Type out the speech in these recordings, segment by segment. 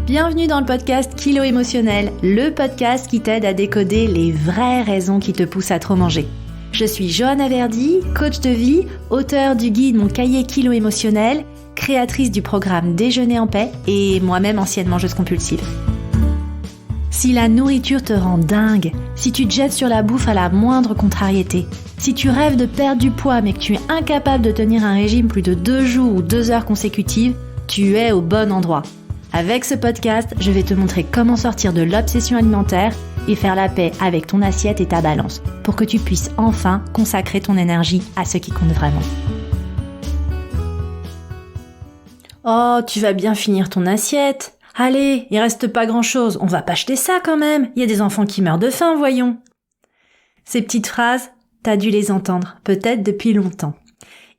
Bienvenue dans le podcast Kilo Émotionnel, le podcast qui t'aide à décoder les vraies raisons qui te poussent à trop manger. Je suis Johanna Verdi, coach de vie, auteure du guide Mon cahier Kilo Émotionnel, créatrice du programme Déjeuner en paix et moi-même ancienne mangeuse compulsive. Si la nourriture te rend dingue, si tu te jettes sur la bouffe à la moindre contrariété, si tu rêves de perdre du poids mais que tu es incapable de tenir un régime plus de 2 jours ou 2 heures consécutives, tu es au bon endroit. Avec ce podcast, je vais te montrer comment sortir de l'obsession alimentaire et faire la paix avec ton assiette et ta balance pour que tu puisses enfin consacrer ton énergie à ce qui compte vraiment. Oh, tu vas bien finir ton assiette. Allez, il reste pas grand-chose, on va pas jeter ça quand même. Il y a des enfants qui meurent de faim, voyons. Ces petites phrases, t'as dû les entendre, peut-être depuis longtemps.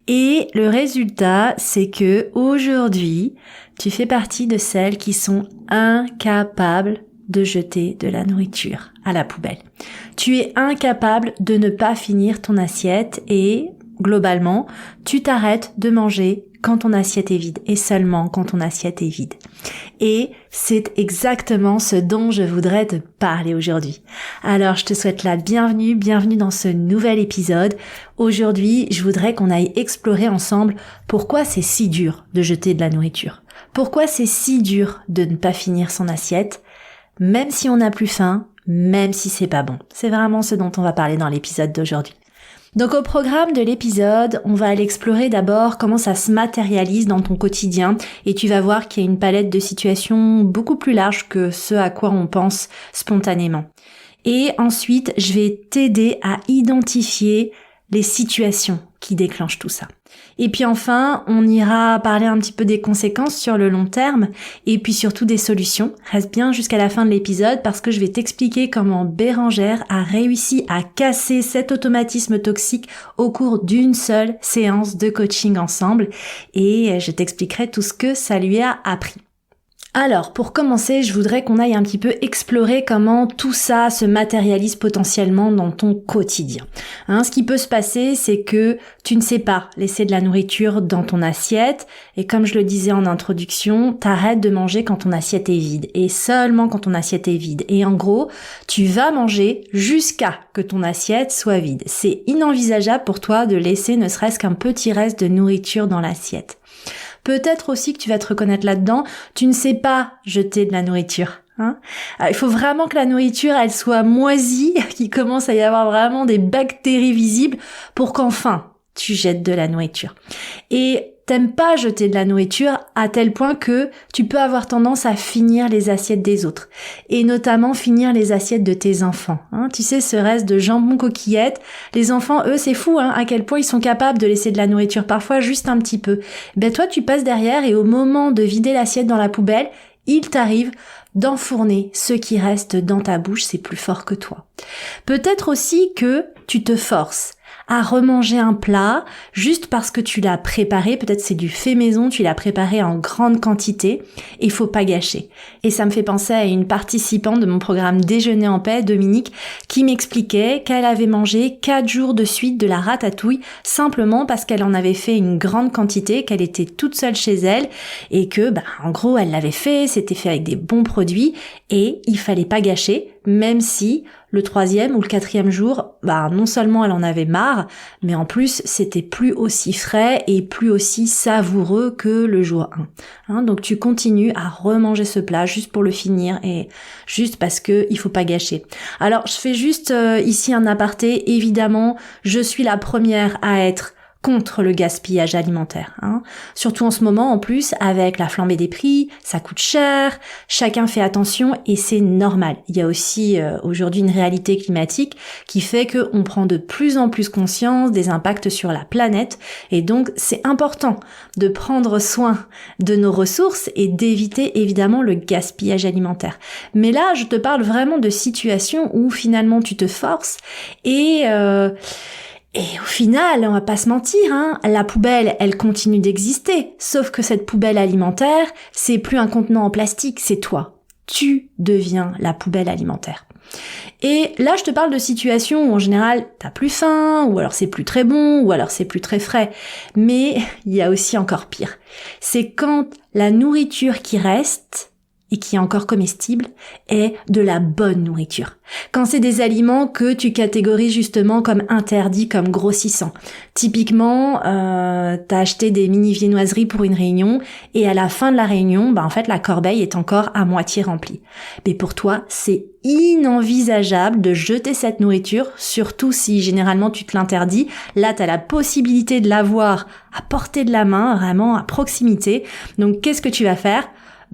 Et le résultat, c'est que aujourd'hui, tu fais partie de celles qui sont incapables de jeter de la nourriture à la poubelle. Tu es incapable de ne pas finir ton assiette et, globalement, tu t'arrêtes de manger quand ton assiette est vide et seulement quand ton assiette est vide. Et c'est exactement ce dont je voudrais te parler aujourd'hui. Alors, je te souhaite la bienvenue dans ce nouvel épisode. Aujourd'hui, je voudrais qu'on aille explorer ensemble pourquoi c'est si dur de jeter de la nourriture. Pourquoi c'est si dur de ne pas finir son assiette, même si on n'a plus faim, même si c'est pas bon. C'est vraiment ce dont on va parler dans l'épisode d'aujourd'hui. Donc au programme de l'épisode, on va aller explorer d'abord comment ça se matérialise dans ton quotidien et tu vas voir qu'il y a une palette de situations beaucoup plus large que ce à quoi on pense spontanément. Et ensuite, je vais t'aider à identifier les situations qui déclenchent tout ça. Et puis enfin, on ira parler un petit peu des conséquences sur le long terme et puis surtout des solutions. Reste bien jusqu'à la fin de l'épisode parce que je vais t'expliquer comment Bérangère a réussi à casser cet automatisme toxique au cours d'une seule séance de coaching ensemble et je t'expliquerai tout ce que ça lui a appris. Alors, pour commencer, je voudrais qu'on aille un petit peu explorer comment tout ça se matérialise potentiellement dans ton quotidien. Ce qui peut se passer, c'est que tu ne sais pas laisser de la nourriture dans ton assiette et comme je le disais en introduction, t'arrêtes de manger quand ton assiette est vide et seulement quand ton assiette est vide. Et en gros, tu vas manger jusqu'à que ton assiette soit vide. C'est inenvisageable pour toi de laisser ne serait-ce qu'un petit reste de nourriture dans l'assiette. Peut-être aussi que tu vas te reconnaître là-dedans, tu ne sais pas jeter de la nourriture. Il faut vraiment que la nourriture, elle soit moisie, qu'il commence à y avoir vraiment des bactéries visibles pour qu'enfin tu jettes de la nourriture. Et t'aimes pas jeter de la nourriture à tel point que tu peux avoir tendance à finir les assiettes des autres. Et notamment finir les assiettes de tes enfants. Tu sais, ce reste de jambon coquillette. Les enfants, eux, c'est fou à quel point ils sont capables de laisser de la nourriture, parfois juste un petit peu. Toi, tu passes derrière et au moment de vider l'assiette dans la poubelle, il t'arrive d'enfourner ce qui reste dans ta bouche, c'est plus fort que toi. Peut-être aussi que tu te forces à remanger un plat juste parce que tu l'as préparé, peut-être c'est du fait maison, tu l'as préparé en grande quantité et il faut pas gâcher. Et ça me fait penser à une participante de mon programme Déjeuner en paix, Dominique, qui m'expliquait qu'elle avait mangé 4 jours de suite de la ratatouille simplement parce qu'elle en avait fait une grande quantité, qu'elle était toute seule chez elle et que, en gros, elle l'avait fait, c'était fait avec des bons produits et il fallait pas gâcher, même si le 3e ou le 4e jour, non seulement elle en avait marre, mais en plus c'était plus aussi frais et plus aussi savoureux que le jour 1. Donc tu continues à remanger ce plat juste pour le finir et juste parce que il faut pas gâcher. Alors je fais juste ici un aparté, évidemment, je suis la première à être contre le gaspillage alimentaire. Surtout en ce moment, en plus, avec la flambée des prix, ça coûte cher, chacun fait attention et c'est normal. Il y a aussi aujourd'hui une réalité climatique qui fait qu'on prend de plus en plus conscience des impacts sur la planète et donc c'est important de prendre soin de nos ressources et d'éviter évidemment le gaspillage alimentaire. Mais là, je te parle vraiment de situations où finalement tu te forces et au final, on va pas se mentir, la poubelle, elle continue d'exister. Sauf que cette poubelle alimentaire, c'est plus un contenant en plastique, c'est toi. Tu deviens la poubelle alimentaire. Et là, je te parle de situations où en général, t'as plus faim, ou alors c'est plus très bon, ou alors c'est plus très frais. Mais il y a aussi encore pire. C'est quand la nourriture qui reste et qui est encore comestible est de la bonne nourriture. Quand c'est des aliments que tu catégorises justement comme interdits, comme grossissants. Typiquement, t'as acheté des mini viennoiseries pour une réunion et à la fin de la réunion, en fait la corbeille est encore à moitié remplie. Mais pour toi, c'est inenvisageable de jeter cette nourriture, surtout si généralement tu te l'interdis. Là, t'as la possibilité de l'avoir à portée de la main, vraiment à proximité. Donc qu'est-ce que tu vas faire ?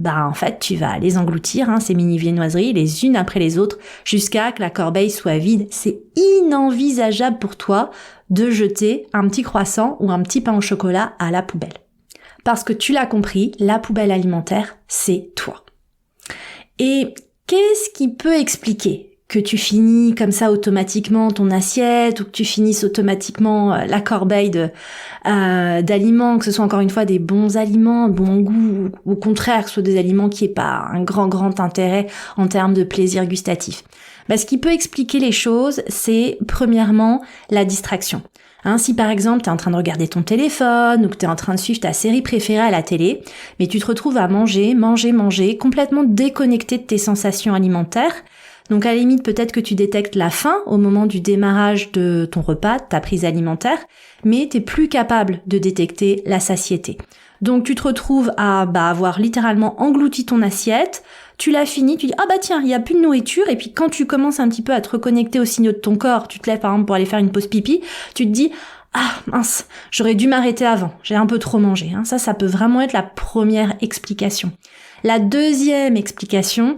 En fait, tu vas les engloutir, ces mini viennoiseries, les unes après les autres, jusqu'à que la corbeille soit vide. C'est inenvisageable pour toi de jeter un petit croissant ou un petit pain au chocolat à la poubelle. Parce que tu l'as compris, la poubelle alimentaire, c'est toi. Et qu'est-ce qui peut expliquer que tu finis comme ça automatiquement ton assiette ou que tu finisses automatiquement la corbeille d'aliments, que ce soit encore une fois des bons aliments, de bon goût, ou au contraire que ce soit des aliments qui n'aient pas un grand intérêt en termes de plaisir gustatif. Ce qui peut expliquer les choses, c'est premièrement la distraction. Si par exemple tu es en train de regarder ton téléphone ou que tu es en train de suivre ta série préférée à la télé, mais tu te retrouves à manger, complètement déconnecté de tes sensations alimentaires. Donc à la limite, peut-être que tu détectes la faim au moment du démarrage de ton repas, de ta prise alimentaire, mais t'es plus capable de détecter la satiété. Donc tu te retrouves à avoir littéralement englouti ton assiette, tu l'as fini, tu dis tiens, il y a plus de nourriture, et puis quand tu commences un petit peu à te reconnecter aux signaux de ton corps, tu te lèves par exemple pour aller faire une pause pipi, tu te dis mince, j'aurais dû m'arrêter avant, j'ai un peu trop mangé. Ça peut vraiment être la première explication. La deuxième explication,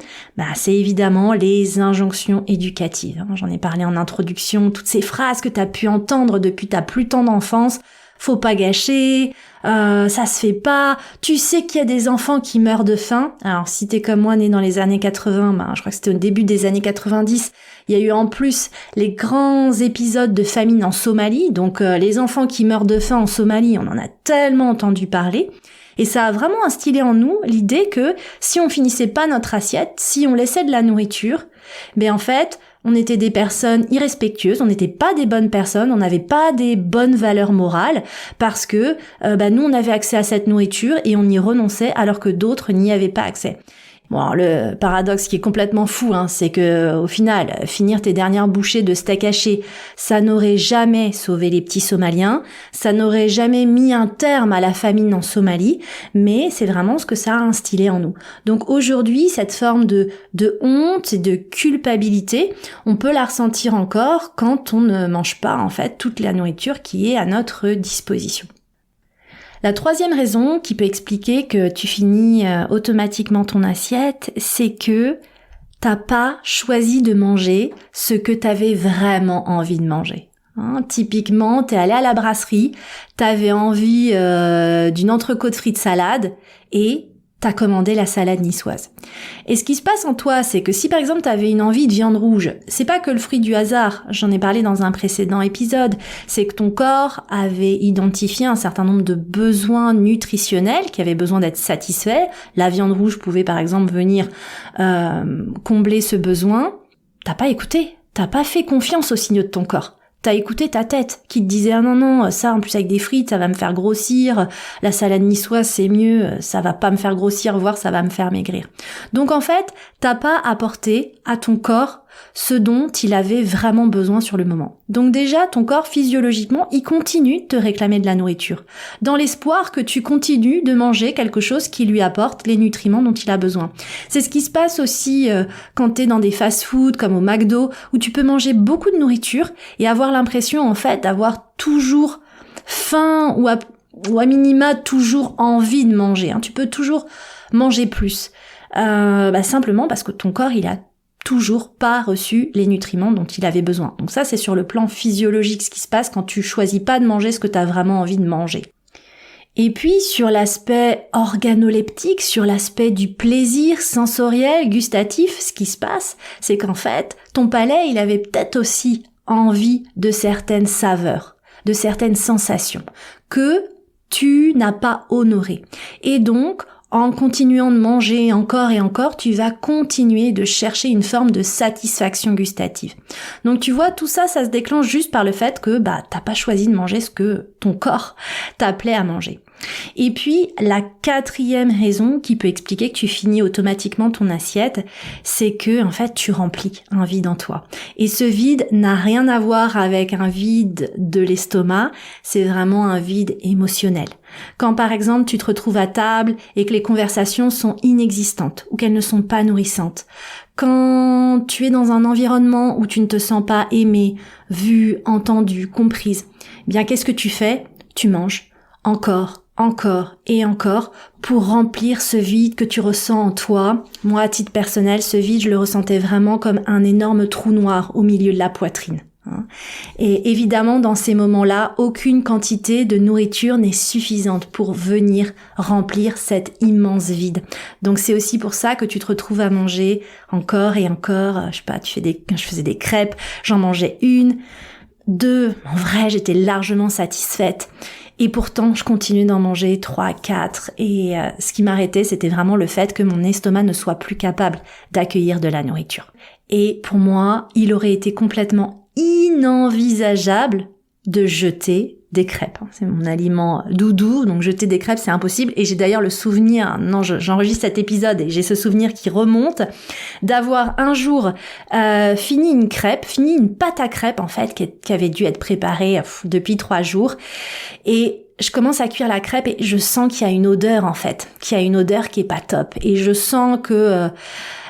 c'est évidemment les injonctions éducatives. J'en ai parlé en introduction, toutes ces phrases que tu as pu entendre depuis ta plus tendre enfance. Faut pas gâcher, ça se fait pas, tu sais qu'il y a des enfants qui meurent de faim. Alors si t'es comme moi né dans les années 80, je crois que c'était au début des années 90, il y a eu en plus les grands épisodes de famine en Somalie, donc les enfants qui meurent de faim en Somalie, on en a tellement entendu parler. Et ça a vraiment instillé en nous l'idée que si on finissait pas notre assiette, si on laissait de la nourriture, en fait, on était des personnes irrespectueuses, on n'était pas des bonnes personnes, on n'avait pas des bonnes valeurs morales parce que nous on avait accès à cette nourriture et on y renonçait alors que d'autres n'y avaient pas accès. Bon, le paradoxe qui est complètement fou, c'est que au final, finir tes dernières bouchées de steak haché, ça n'aurait jamais sauvé les petits Somaliens, ça n'aurait jamais mis un terme à la famine en Somalie, mais c'est vraiment ce que ça a instillé en nous. Donc aujourd'hui, cette forme de honte et de culpabilité, on peut la ressentir encore quand on ne mange pas en fait toute la nourriture qui est à notre disposition. La troisième raison qui peut expliquer que tu finis automatiquement ton assiette, c'est que t'as pas choisi de manger ce que t'avais vraiment envie de manger. Typiquement, t'es allé à la brasserie, t'avais envie d'une entrecôte frites salade et t'as commandé la salade niçoise. Et ce qui se passe en toi, c'est que si par exemple t'avais une envie de viande rouge, c'est pas que le fruit du hasard, j'en ai parlé dans un précédent épisode, c'est que ton corps avait identifié un certain nombre de besoins nutritionnels qui avaient besoin d'être satisfaits. La viande rouge pouvait par exemple venir combler ce besoin. T'as pas écouté, t'as pas fait confiance aux signaux de ton corps. T'as écouté ta tête qui te disait non, ça en plus avec des frites, ça va me faire grossir, la salade niçoise c'est mieux, ça va pas me faire grossir, voire ça va me faire maigrir. Donc en fait, t'as pas apporté à ton corps ce dont il avait vraiment besoin sur le moment. Donc déjà, ton corps physiologiquement, il continue de te réclamer de la nourriture, dans l'espoir que tu continues de manger quelque chose qui lui apporte les nutriments dont il a besoin. C'est ce qui se passe aussi quand t'es dans des fast-food comme au McDo, où tu peux manger beaucoup de nourriture et avoir l'impression en fait d'avoir toujours faim ou à minima toujours envie de manger. Tu peux toujours manger plus. Simplement parce que ton corps, il a toujours pas reçu les nutriments dont il avait besoin. Donc ça, c'est sur le plan physiologique ce qui se passe quand tu choisis pas de manger ce que tu as vraiment envie de manger. Et puis, sur l'aspect organoleptique, sur l'aspect du plaisir sensoriel, gustatif, ce qui se passe, c'est qu'en fait, ton palais, il avait peut-être aussi envie de certaines saveurs, de certaines sensations, que tu n'as pas honorées. Et donc, en continuant de manger encore et encore, tu vas continuer de chercher une forme de satisfaction gustative. Donc tu vois, tout ça, ça se déclenche juste par le fait que t'as pas choisi de manger ce que ton corps t'appelait à manger. Et puis, la 4e raison qui peut expliquer que tu finis automatiquement ton assiette, c'est que, en fait, tu remplis un vide en toi. Et ce vide n'a rien à voir avec un vide de l'estomac, c'est vraiment un vide émotionnel. Quand, par exemple, tu te retrouves à table et que les conversations sont inexistantes ou qu'elles ne sont pas nourrissantes. Quand tu es dans un environnement où tu ne te sens pas aimée, vue, entendue, comprise, eh bien, qu'est-ce que tu fais? Tu manges encore et encore pour remplir ce vide que tu ressens en toi. Moi, à titre personnel, ce vide, je le ressentais vraiment comme un énorme trou noir au milieu de la poitrine. Et évidemment, dans ces moments-là, aucune quantité de nourriture n'est suffisante pour venir remplir cet immense vide. Donc c'est aussi pour ça que tu te retrouves à manger encore et encore. Je sais pas, je faisais des crêpes, j'en mangeais 1, 2. En vrai, j'étais largement satisfaite. Et pourtant, je continue d'en manger 3, 4. Et ce qui m'arrêtait, c'était vraiment le fait que mon estomac ne soit plus capable d'accueillir de la nourriture. Et pour moi, il aurait été complètement inenvisageable de jeter des crêpes. C'est mon aliment doudou, donc jeter des crêpes, c'est impossible. Et j'ai d'ailleurs le souvenir, j'enregistre cet épisode et j'ai ce souvenir qui remonte, d'avoir un jour fini une pâte à crêpes en fait, qui avait dû être préparée depuis 3 jours. Et je commence à cuire la crêpe et je sens qu'il y a une odeur en fait, qui est pas top. Et je sens que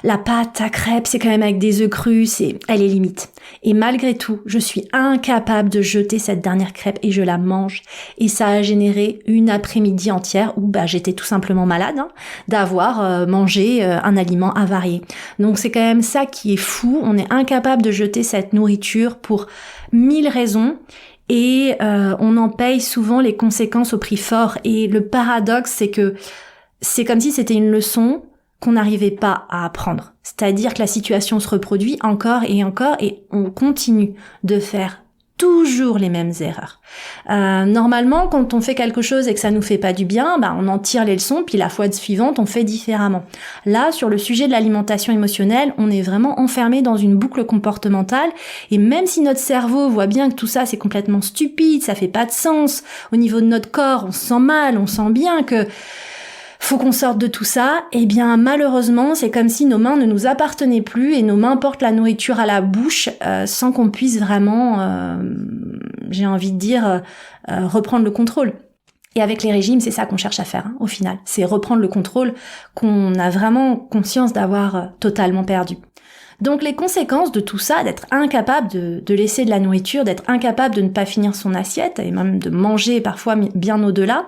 la pâte à crêpes, c'est quand même avec des œufs crus, elle est limite. Et malgré tout, je suis incapable de jeter cette dernière crêpe et je la mange. Et ça a généré une après-midi entière où j'étais tout simplement malade d'avoir mangé un aliment avarié. Donc c'est quand même ça qui est fou. On est incapable de jeter cette nourriture pour 1000 raisons. Et on en paye souvent les conséquences au prix fort. Et le paradoxe, c'est que c'est comme si c'était une leçon qu'on n'arrivait pas à apprendre. C'est-à-dire que la situation se reproduit encore et on continue de faire toujours les mêmes erreurs. Normalement, quand on fait quelque chose et que ça nous fait pas du bien, on en tire les leçons, puis la fois suivante, on fait différemment. Là, sur le sujet de l'alimentation émotionnelle, on est vraiment enfermé dans une boucle comportementale, et même si notre cerveau voit bien que tout ça, c'est complètement stupide, ça fait pas de sens, au niveau de notre corps, on se sent mal, on sent bien que faut qu'on sorte de tout ça, et bien malheureusement c'est comme si nos mains ne nous appartenaient plus et nos mains portent la nourriture à la bouche sans qu'on puisse vraiment, j'ai envie de dire, reprendre le contrôle. Et avec les régimes, c'est ça qu'on cherche à faire au final, c'est reprendre le contrôle qu'on a vraiment conscience d'avoir totalement perdu. Donc les conséquences de tout ça, d'être incapable de laisser de la nourriture, d'être incapable de ne pas finir son assiette et même de manger parfois bien au-delà,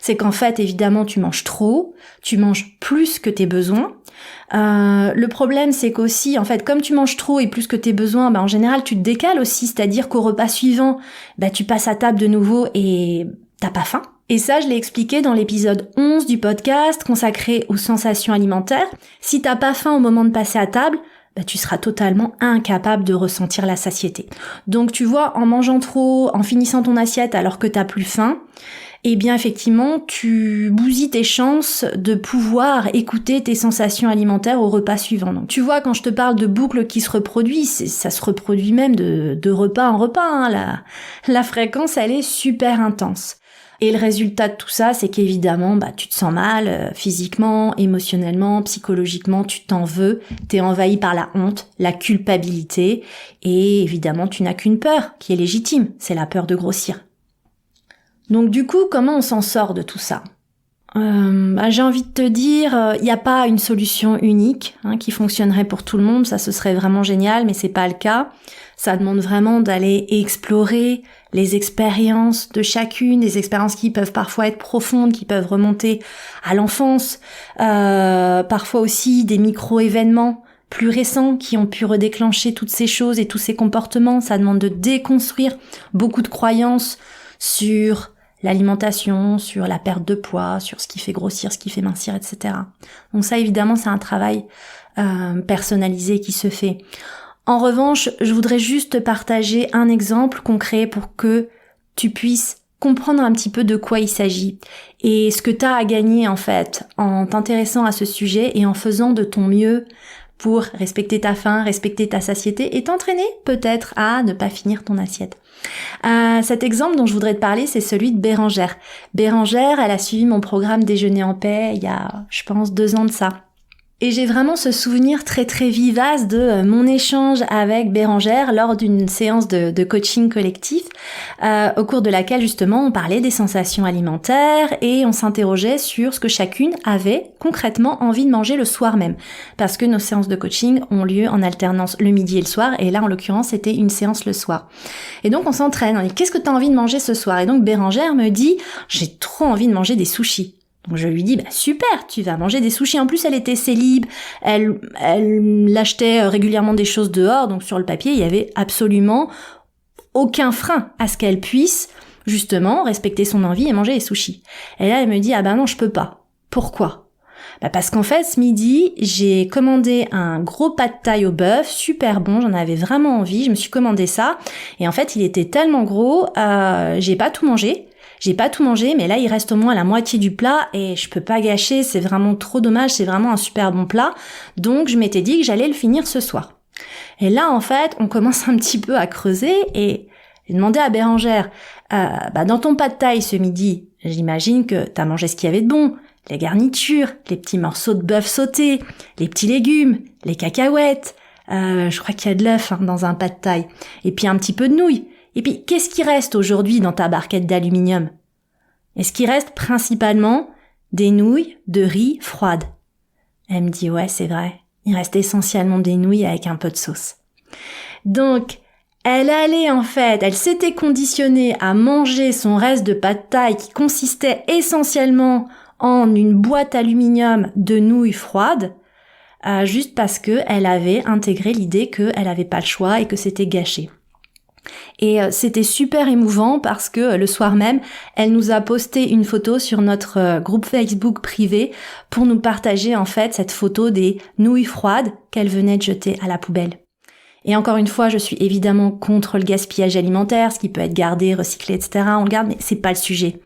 c'est qu'en fait, évidemment, tu manges trop, tu manges plus que tes besoins. Le problème, c'est qu'aussi, en fait, comme tu manges trop et plus que tes besoins, en général, tu te décales aussi, c'est-à-dire qu'au repas suivant, tu passes à table de nouveau et t'as pas faim. Et ça, je l'ai expliqué dans l'épisode 11 du podcast consacré aux sensations alimentaires. Si t'as pas faim au moment de passer à table, tu seras totalement incapable de ressentir la satiété. Donc, tu vois, en mangeant trop, en finissant ton assiette alors que t'as plus faim, eh bien effectivement, tu bousilles tes chances de pouvoir écouter tes sensations alimentaires au repas suivant. Donc tu vois, quand je te parle de boucles qui se reproduisent, ça se reproduit même de repas en repas. La fréquence, elle est super intense. Et le résultat de tout ça, c'est qu'évidemment, tu te sens mal physiquement, émotionnellement, psychologiquement, tu t'en veux, t'es envahi par la honte, la culpabilité, et évidemment, tu n'as qu'une peur qui est légitime, c'est la peur de grossir. Donc du coup, comment on s'en sort de tout ça ? J'ai envie de te dire, il n'y a pas une solution unique qui fonctionnerait pour tout le monde, ça ce serait vraiment génial, mais c'est pas le cas. Ça demande vraiment d'aller explorer les expériences de chacune, des expériences qui peuvent parfois être profondes, qui peuvent remonter à l'enfance, parfois aussi des micro-événements plus récents qui ont pu redéclencher toutes ces choses et tous ces comportements. Ça demande de déconstruire beaucoup de croyances sur l'alimentation, sur la perte de poids, sur ce qui fait grossir, ce qui fait mincir, etc. Donc ça, évidemment, c'est un travail personnalisé qui se fait. En revanche, je voudrais juste te partager un exemple concret pour que tu puisses comprendre un petit peu de quoi il s'agit et ce que tu as à gagner en fait en t'intéressant à ce sujet et en faisant de ton mieux pour respecter ta faim, respecter ta satiété et t'entraîner peut-être à ne pas finir ton assiette. Cet exemple dont je voudrais te parler, c'est celui de Bérangère. Bérangère, elle a suivi mon programme Déjeuner en paix il y a, je pense, 2 ans de ça. Et j'ai vraiment ce souvenir très très vivace de mon échange avec Bérangère lors d'une séance de coaching collectif au cours de laquelle justement on parlait des sensations alimentaires et on s'interrogeait sur ce que chacune avait concrètement envie de manger le soir même. Parce que nos séances de coaching ont lieu en alternance le midi et le soir et là en l'occurrence c'était une séance le soir. Et donc on s'entraîne, on dit qu'est-ce que tu as envie de manger ce soir? Et donc Bérangère me dit j'ai trop envie de manger des sushis. Donc je lui dis super, tu vas manger des sushis. En plus elle était célib, elle achetait régulièrement des choses dehors, donc sur le papier il y avait absolument aucun frein à ce qu'elle puisse justement respecter son envie et manger des sushis. Et là elle me dit non je peux pas. Pourquoi? Parce qu'en fait ce midi j'ai commandé un gros pad thaï au bœuf, super bon, j'en avais vraiment envie, je me suis commandé ça et en fait il était tellement gros, j'ai pas tout mangé. Mais là, il reste au moins la moitié du plat et je peux pas gâcher, c'est vraiment trop dommage, c'est vraiment un super bon plat. Donc, je m'étais dit que j'allais le finir ce soir. Et là, en fait, on commence un petit peu à creuser et j'ai demandé à Bérangère, dans ton pad thaï ce midi, j'imagine que t'as mangé ce qu'il y avait de bon, les garnitures, les petits morceaux de bœuf sautés, les petits légumes, les cacahuètes, je crois qu'il y a de l'œuf dans un pad thaï, et puis un petit peu de nouilles. Et puis, qu'est-ce qui reste aujourd'hui dans ta barquette d'aluminium? Est-ce qu'il reste principalement des nouilles de riz froides? Elle me dit, ouais, c'est vrai. Il reste essentiellement des nouilles avec un peu de sauce. Donc, elle s'était conditionnée à manger son reste de pad thaï qui consistait essentiellement en une boîte aluminium de nouilles froides, juste parce que elle avait intégré l'idée qu'elle avait pas le choix et que c'était gâché. Et c'était super émouvant parce que le soir même, elle nous a posté une photo sur notre groupe Facebook privé pour nous partager en fait cette photo des nouilles froides qu'elle venait de jeter à la poubelle. Et encore une fois, je suis évidemment contre le gaspillage alimentaire, ce qui peut être gardé, recyclé, etc. On le garde, mais c'est pas le sujet.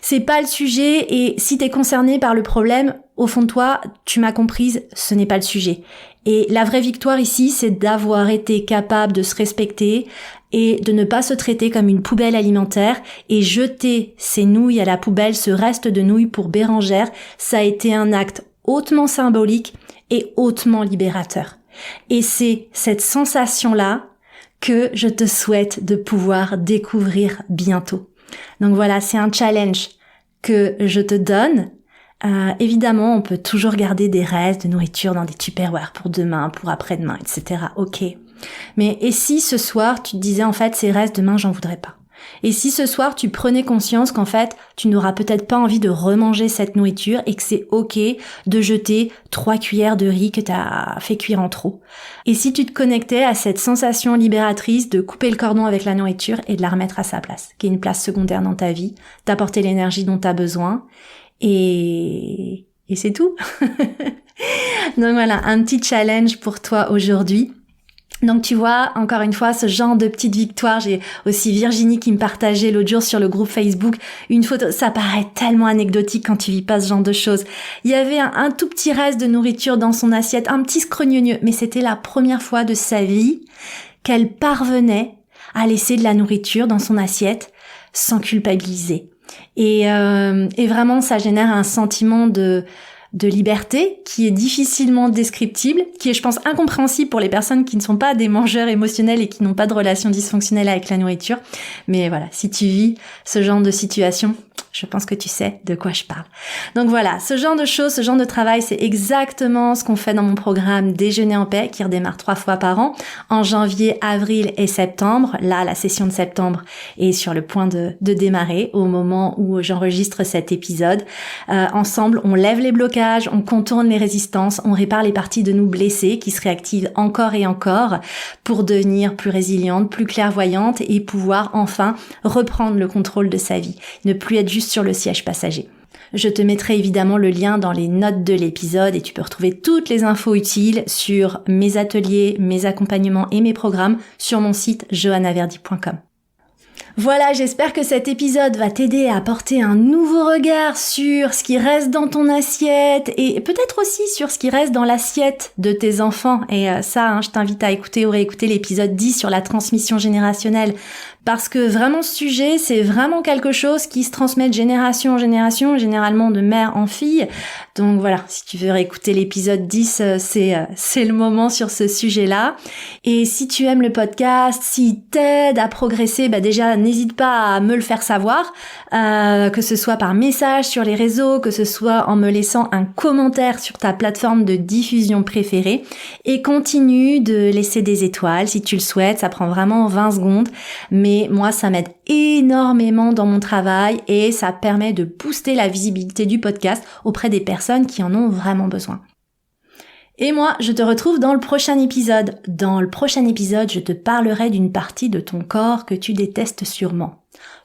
C'est pas le sujet et si t'es concerné par le problème, au fond de toi, tu m'as comprise, ce n'est pas le sujet. Et la vraie victoire ici, c'est d'avoir été capable de se respecter et de ne pas se traiter comme une poubelle alimentaire et jeter ces nouilles à la poubelle, ce reste de nouilles pour Bérangère, ça a été un acte hautement symbolique et hautement libérateur. Et c'est cette sensation-là que je te souhaite de pouvoir découvrir bientôt. Donc voilà, c'est un challenge que je te donne. Évidemment, on peut toujours garder des restes de nourriture dans des tupperwares pour demain, pour après-demain, etc. Ok. Mais et si ce soir, tu te disais en fait, ces restes, demain, j'en voudrais pas. Et si ce soir, tu prenais conscience qu'en fait, tu n'auras peut-être pas envie de remanger cette nourriture et que c'est ok de jeter 3 cuillères de riz que t'as fait cuire en trop. Et si tu te connectais à cette sensation libératrice de couper le cordon avec la nourriture et de la remettre à sa place, qui est une place secondaire dans ta vie, t'apporter l'énergie dont t'as besoin et c'est tout. Donc voilà, un petit challenge pour toi aujourd'hui. Donc tu vois, encore une fois, ce genre de petite victoire, j'ai aussi Virginie qui me partageait l'autre jour sur le groupe Facebook une photo, ça paraît tellement anecdotique quand tu vis pas ce genre de choses. Il y avait un tout petit reste de nourriture dans son assiette, un petit scrogneux, mais c'était la première fois de sa vie qu'elle parvenait à laisser de la nourriture dans son assiette sans culpabiliser. Et vraiment, ça génère un sentiment de liberté qui est difficilement descriptible, qui est, je pense, incompréhensible pour les personnes qui ne sont pas des mangeurs émotionnels et qui n'ont pas de relation dysfonctionnelle avec la nourriture. Mais voilà, si tu vis ce genre de situation, je pense que tu sais de quoi je parle. Donc voilà, ce genre de choses, ce genre de travail, c'est exactement ce qu'on fait dans mon programme Déjeuner en paix, qui redémarre 3 fois par an, en janvier, avril et septembre. Là, la session de septembre est sur le point de démarrer au moment où j'enregistre cet épisode. Ensemble, on lève les blocages, on contourne les résistances, on répare les parties de nous blessées qui se réactivent encore et encore pour devenir plus résiliente, plus clairvoyante et pouvoir enfin reprendre le contrôle de sa vie. Ne plus être juste sur le siège passager. Je te mettrai évidemment le lien dans les notes de l'épisode et tu peux retrouver toutes les infos utiles sur mes ateliers, mes accompagnements et mes programmes sur mon site johannaverdi.com. Voilà, j'espère que cet épisode va t'aider à apporter un nouveau regard sur ce qui reste dans ton assiette et peut-être aussi sur ce qui reste dans l'assiette de tes enfants. Et ça, je t'invite à écouter ou réécouter l'épisode 10 sur la transmission générationnelle. Parce que vraiment ce sujet, c'est vraiment quelque chose qui se transmet de génération en génération, généralement de mère en fille. Donc voilà, si tu veux réécouter l'épisode 10, c'est le moment sur ce sujet-là. Et si tu aimes le podcast, s'il t'aide à progresser, déjà n'hésite pas à me le faire savoir, que ce soit par message sur les réseaux, que ce soit en me laissant un commentaire sur ta plateforme de diffusion préférée. Et continue de laisser des étoiles si tu le souhaites, ça prend vraiment 20 secondes. Mais moi, ça m'aide énormément dans mon travail et ça permet de booster la visibilité du podcast auprès des personnes qui en ont vraiment besoin. Et moi, je te retrouve dans le prochain épisode. Dans le prochain épisode, je te parlerai d'une partie de ton corps que tu détestes sûrement.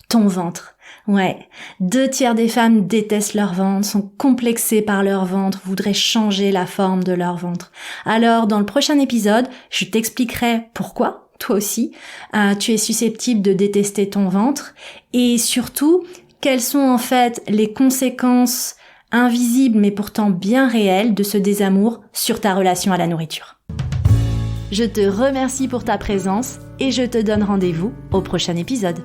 Ton ventre. Ouais, 2/3 des femmes détestent leur ventre, sont complexées par leur ventre, voudraient changer la forme de leur ventre. Alors, dans le prochain épisode, je t'expliquerai pourquoi. Toi aussi, tu es susceptible de détester ton ventre et surtout, quelles sont en fait les conséquences invisibles mais pourtant bien réelles de ce désamour sur ta relation à la nourriture. Je te remercie pour ta présence et je te donne rendez-vous au prochain épisode.